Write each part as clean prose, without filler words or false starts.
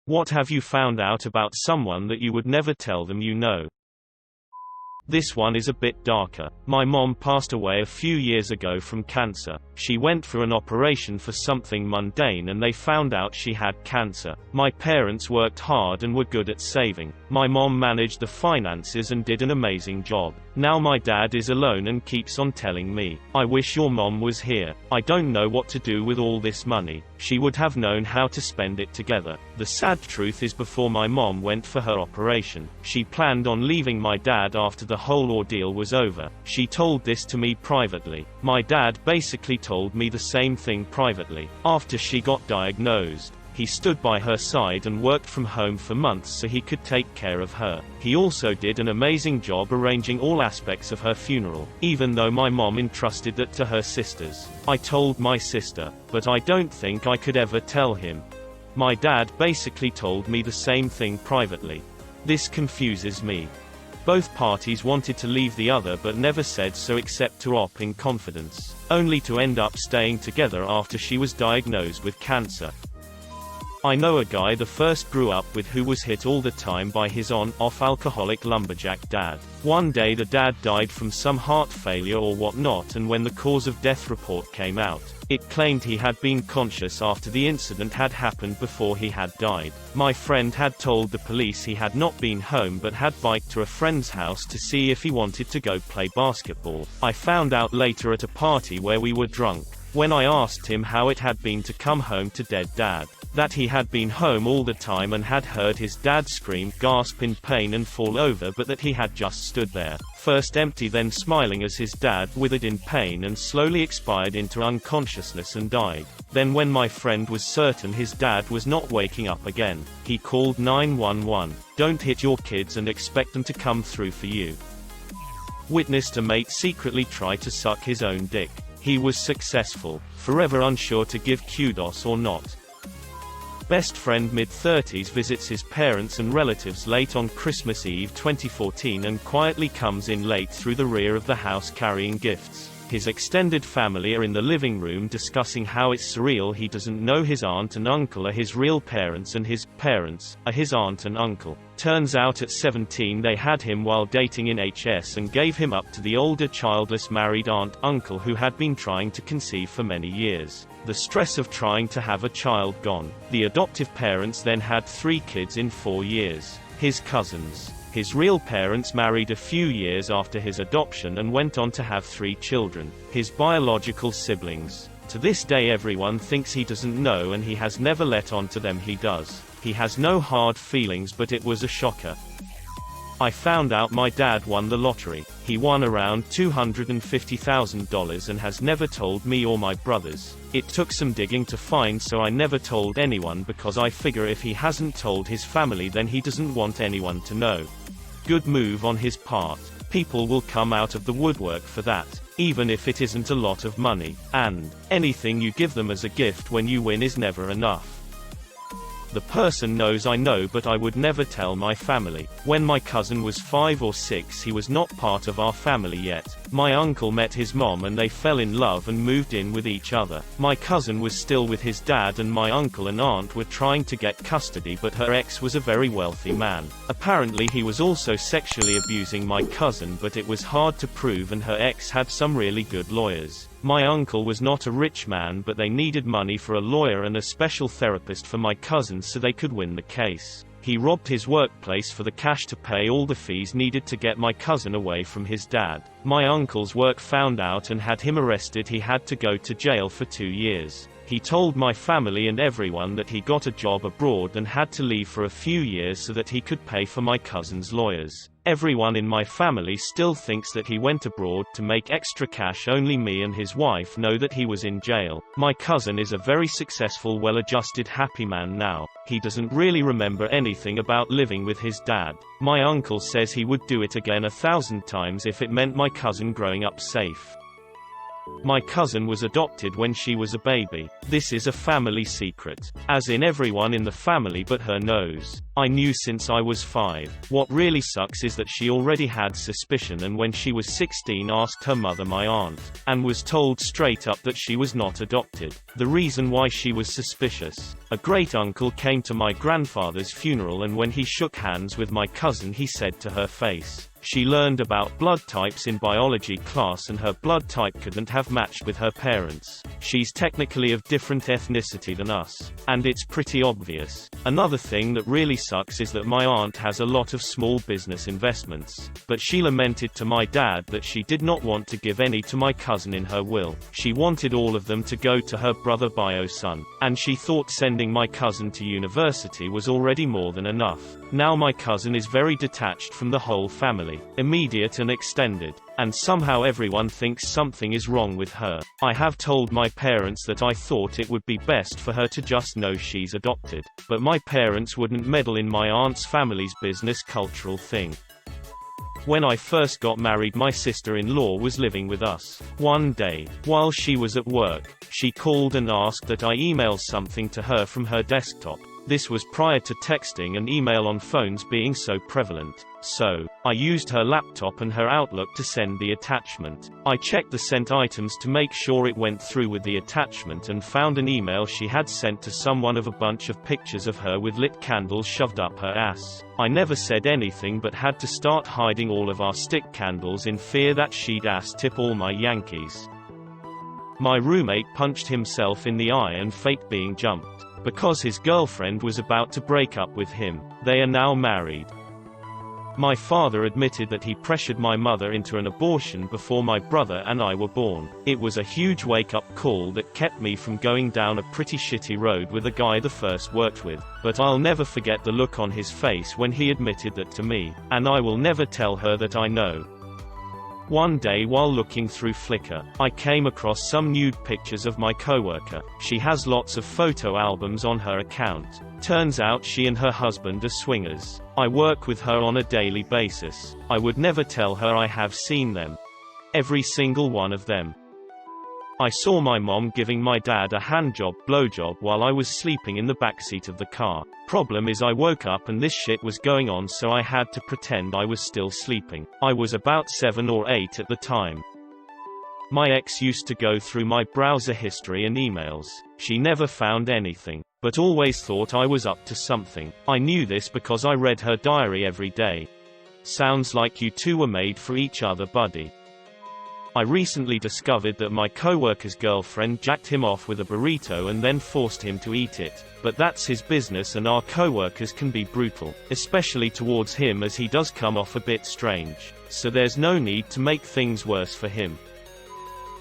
What have you found out about someone that you would never tell them you know? This one is a bit darker. My mom passed away a few years ago from cancer. She went for an operation for something mundane and they found out she had cancer. My parents worked hard and were good at saving. My mom managed the finances and did an amazing job. Now my dad is alone and keeps on telling me, "I wish your mom was here. I don't know what to do with all this money. She would have known how to spend it together." The sad truth is, before my mom went for her operation, she planned on leaving my dad after the whole ordeal was over. She told this to me privately. My dad basically told me the same thing privately. After she got diagnosed, he stood by her side and worked from home for months so he could take care of her. He also did an amazing job arranging all aspects of her funeral, even though my mom entrusted that to her sisters. I told my sister, but I don't think I could ever tell him. My dad basically told me the same thing privately. This confuses me. Both parties wanted to leave the other but never said so except to op in confidence, only to end up staying together after she was diagnosed with cancer. I know a guy the first grew up with who was hit all the time by his on-off alcoholic lumberjack dad. One day the dad died from some heart failure or whatnot, and when the cause of death report came out, it claimed he had been conscious after the incident had happened before he had died. My friend had told the police he had not been home but had biked to a friend's house to see if he wanted to go play basketball. I found out later at a party where we were drunk, when I asked him how it had been to come home to dead dad, that he had been home all the time and had heard his dad scream, gasp in pain and fall over, but that he had just stood there, first empty then smiling as his dad withered in pain and slowly expired into unconsciousness and died. Then when my friend was certain his dad was not waking up again, he called 911. Don't hit your kids and expect them to come through for you. Witnessed a mate secretly try to suck his own dick. He was successful, forever unsure to give kudos or not. Best friend mid-30s visits his parents and relatives late on Christmas Eve 2014 and quietly comes in late through the rear of the house carrying gifts. His extended family are in the living room discussing how it's surreal he doesn't know his aunt and uncle are his real parents and his parents are his aunt and uncle. Turns out at 17 they had him while dating in HS and gave him up to the older childless married aunt-uncle who had been trying to conceive for many years. The stress of trying to have a child gone. The adoptive parents then had 3 kids in 4 years. His cousins. His real parents married a few years after his adoption and went on to have 3 children. His biological siblings. To this day everyone thinks he doesn't know and he has never let on to them he does. He has no hard feelings, but it was a shocker. I found out my dad won the lottery. He won around $250,000 and has never told me or my brothers. It took some digging to find, so I never told anyone because I figure if he hasn't told his family then he doesn't want anyone to know. Good move on his part. People will come out of the woodwork for that, even if it isn't a lot of money. And anything you give them as a gift when you win is never enough. The person knows I know, but I would never tell my family. When my cousin was 5 or 6, he was not part of our family yet. My uncle met his mom and they fell in love and moved in with each other. My cousin was still with his dad and my uncle and aunt were trying to get custody, but her ex was a very wealthy man. Apparently he was also sexually abusing my cousin, but it was hard to prove and her ex had some really good lawyers. My uncle was not a rich man, but they needed money for a lawyer and a special therapist for my cousin so they could win the case. He robbed his workplace for the cash to pay all the fees needed to get my cousin away from his dad. My uncle's work found out and had him arrested. He had to go to jail for 2 years. He told my family and everyone that he got a job abroad and had to leave for a few years so that he could pay for my cousin's lawyers. Everyone in my family still thinks that he went abroad to make extra cash. Only me and his wife know that he was in jail. My cousin is a very successful, well-adjusted, happy man now. He doesn't really remember anything about living with his dad. My uncle says he would do it again 1,000 times if it meant my cousin growing up safe. My cousin was adopted when she was a baby. This is a family secret. As in everyone in the family but her knows. I knew since I was 5. What really sucks is that she already had suspicion and when she was 16 asked her mother, my aunt, and was told straight up that she was not adopted. The reason why she was suspicious. A great-uncle came to my grandfather's funeral, and when he shook hands with my cousin he said to her face, she learned about blood types in biology class and her blood type couldn't have matched with her parents. She's technically of different ethnicity than us. And it's pretty obvious. Another thing that really sucks is that my aunt has a lot of small business investments. But she lamented to my dad that she did not want to give any to my cousin in her will. She wanted all of them to go to her brother bio son. And she thought sending my cousin to university was already more than enough. Now my cousin is very detached from the whole family, immediate and extended, and somehow everyone thinks something is wrong with her. I have told my parents that I thought it would be best for her to just know she's adopted, but my parents wouldn't meddle in my aunt's family's business cultural thing. When I first got married, my sister-in-law was living with us. One day, while she was at work, she called and asked that I email something to her from her desktop. This was prior to texting and email on phones being so prevalent. So, I used her laptop and her Outlook to send the attachment. I checked the sent items to make sure it went through with the attachment and found an email she had sent to someone of a bunch of pictures of her with lit candles shoved up her ass. I never said anything but had to start hiding all of our stick candles in fear that she'd ass tip all my Yankees. My roommate punched himself in the eye and faked being jumped. Because his girlfriend was about to break up with him. They are now married. My father admitted that he pressured my mother into an abortion before my brother and I were born. It was a huge wake-up call that kept me from going down a pretty shitty road with a guy the first worked with. But I'll never forget the look on his face when he admitted that to me. And I will never tell her that I know. One day while looking through Flickr, I came across some nude pictures of my coworker. She has lots of photo albums on her account. Turns out she and her husband are swingers. I work with her on a daily basis. I would never tell her I have seen them. Every single one of them. I saw my mom giving my dad a handjob blowjob while I was sleeping in the backseat of the car. Problem is I woke up and this shit was going on, so I had to pretend I was still sleeping. I was about 7 or 8 at the time. My ex used to go through my browser history and emails. She never found anything, but always thought I was up to something. I knew this because I read her diary every day. Sounds like you two were made for each other, buddy. I recently discovered that my coworker's girlfriend jacked him off with a burrito and then forced him to eat it. But that's his business, and our coworkers can be brutal, especially towards him, as he does come off a bit strange. So there's no need to make things worse for him.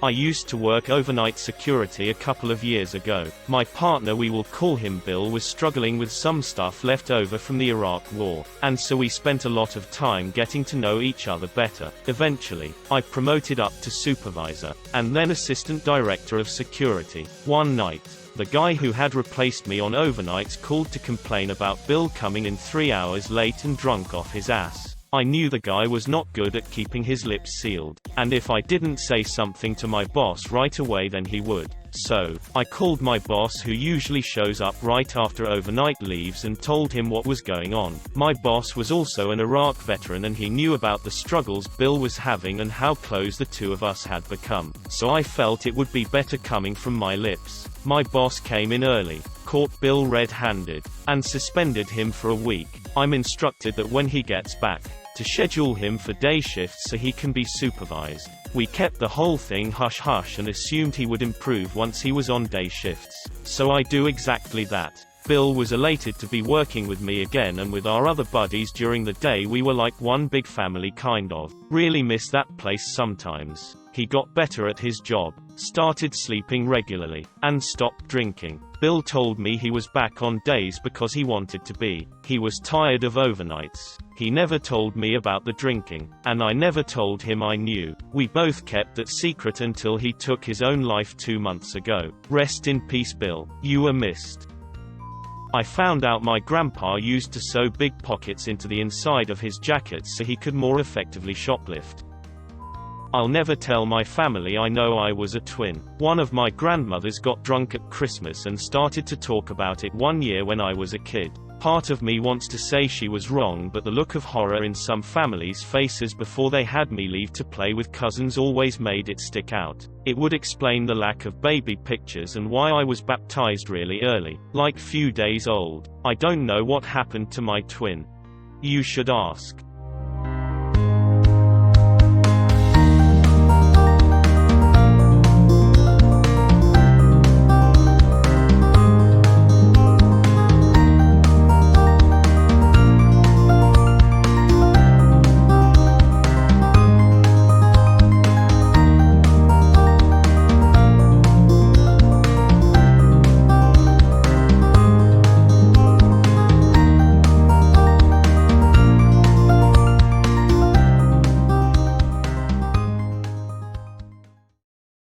I used to work overnight security a couple of years ago. My partner, we will call him Bill, was struggling with some stuff left over from the Iraq War, and so we spent a lot of time getting to know each other better. Eventually, I promoted up to supervisor, and then assistant director of security. One night, the guy who had replaced me on overnights called to complain about Bill coming in 3 hours late and drunk off his ass. I knew the guy was not good at keeping his lips sealed, and if I didn't say something to my boss right away then he would. So, I called my boss, who usually shows up right after overnight leaves, and told him what was going on. My boss was also an Iraq veteran and he knew about the struggles Bill was having and how close the two of us had become. So I felt it would be better coming from my lips. My boss came in early, caught Bill red-handed, and suspended him for a week. I'm instructed that when he gets back, to schedule him for day shifts so he can be supervised. We kept the whole thing hush-hush and assumed he would improve once he was on day shifts. So I do exactly that. Bill was elated to be working with me again, and with our other buddies during the day we were like one big family kind of. Really miss that place sometimes. He got better at his job, started sleeping regularly, and stopped drinking. Bill told me he was back on days because he wanted to be. He was tired of overnights. He never told me about the drinking, and I never told him I knew. We both kept that secret until he took his own life 2 months ago. Rest in peace, Bill. You were missed. I found out my grandpa used to sew big pockets into the inside of his jackets so he could more effectively shoplift. I'll never tell my family I know I was a twin. One of my grandmothers got drunk at Christmas and started to talk about it one year when I was a kid. Part of me wants to say she was wrong, but the look of horror in some families' faces before they had me leave to play with cousins always made it stick out. It would explain the lack of baby pictures and why I was baptized really early, like few days old. I don't know what happened to my twin. You should ask.